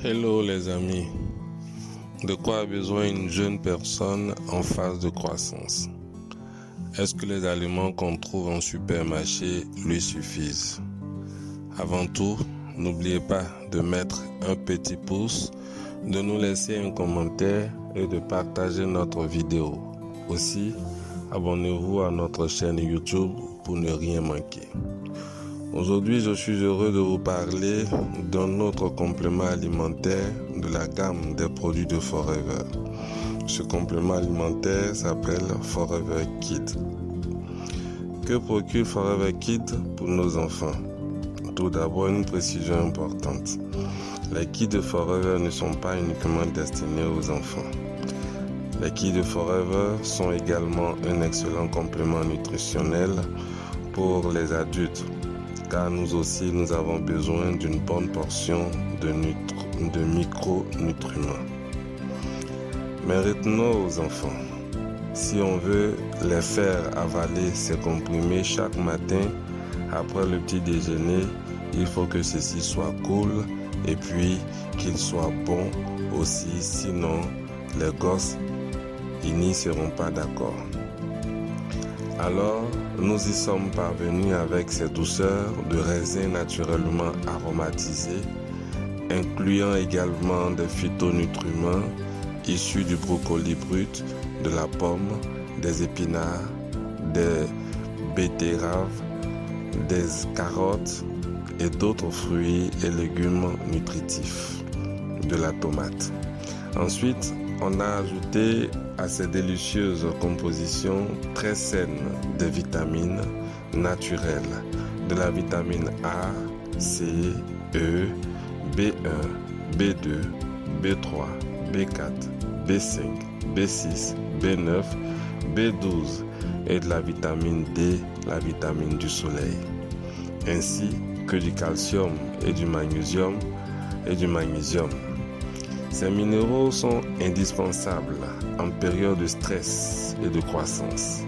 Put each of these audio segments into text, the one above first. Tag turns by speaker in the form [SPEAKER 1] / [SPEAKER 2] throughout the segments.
[SPEAKER 1] Hello les amis, de quoi a besoin une jeune personne en phase de croissance? Est-ce que les aliments qu'on trouve en supermarché lui suffisent? Avant tout, n'oubliez pas de mettre un petit pouce, de nous laisser un commentaire et de partager notre vidéo. Aussi, abonnez-vous à notre chaîne YouTube pour ne rien manquer. Aujourd'hui, je suis heureux de vous parler d'un autre complément alimentaire de la gamme des produits de Forever. Ce complément alimentaire s'appelle Forever Kid. Que procure Forever Kid pour nos enfants? Tout d'abord, une précision importante. Les Kids de Forever ne sont pas uniquement destinés aux enfants. Les Kids de Forever sont également un excellent complément nutritionnel pour les adultes, car nous aussi nous avons besoin d'une bonne portion de micronutriments. Mais retenons aux enfants, si on veut les faire avaler ces comprimés chaque matin après le petit déjeuner, il faut que ceci soit cool et puis qu'il soit bon aussi, sinon les gosses ils n'y seront pas d'accord. Alors, nous y sommes parvenus avec ces douceurs de raisin naturellement aromatisés, incluant également des phytonutriments issus du brocoli brut, de la pomme, des épinards, des betteraves, des carottes et d'autres fruits et légumes nutritifs, de la tomate. Ensuite, on a ajouté à ces délicieuses compositions très saines des vitamines naturelles, de la vitamine A, C, E, B1, B2, B3, B4, B5, B6, B9, B12 et de la vitamine D, la vitamine du soleil, ainsi que du calcium et du magnésium. Ces minéraux sont indispensables en période de stress et de croissance.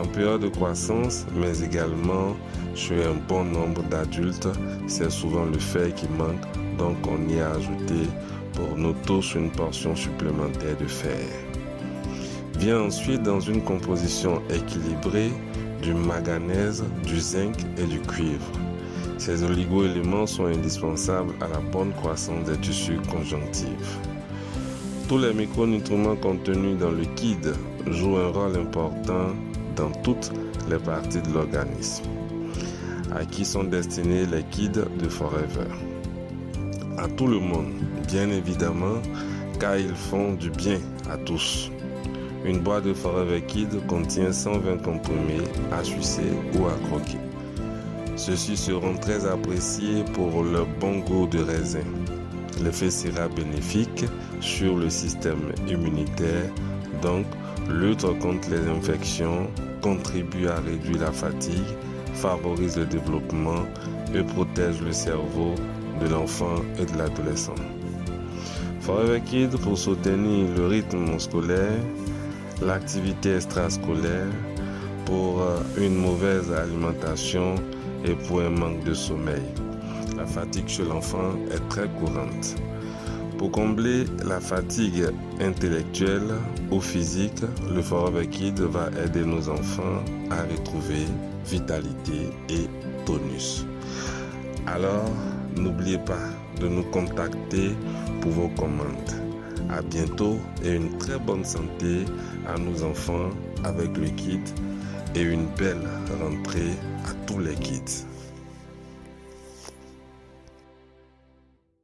[SPEAKER 1] En période de croissance, mais également chez un bon nombre d'adultes, c'est souvent le fer qui manque, donc on y a ajouté pour nous tous une portion supplémentaire de fer. Vient ensuite dans une composition équilibrée du manganèse, du zinc et du cuivre. Ces oligo-éléments sont indispensables à la bonne croissance des tissus conjonctifs. Tous les micronutriments contenus dans le Kid jouent un rôle important dans toutes les parties de l'organisme. À qui sont destinés les Kids de Forever? À tout le monde, bien évidemment, car ils font du bien à tous. Une boîte de Forever Kid contient 120 comprimés à sucer ou à croquer. Ceux-ci seront très appréciés pour leur bon goût de raisin. L'effet sera bénéfique sur le système immunitaire, donc lutte contre les infections, contribue à réduire la fatigue, favorise le développement et protège le cerveau de l'enfant et de l'adolescent. Forever Kid pour soutenir le rythme scolaire, l'activité extrascolaire, pour une mauvaise alimentation et pour un manque de sommeil. La fatigue chez l'enfant est très courante. Pour combler la fatigue intellectuelle ou physique, le Forever Kid va aider nos enfants à retrouver vitalité et tonus. Alors, n'oubliez pas de nous contacter pour vos commandes. À bientôt et une très bonne santé à nos enfants avec le Kid et une belle rentrée à tous les kids.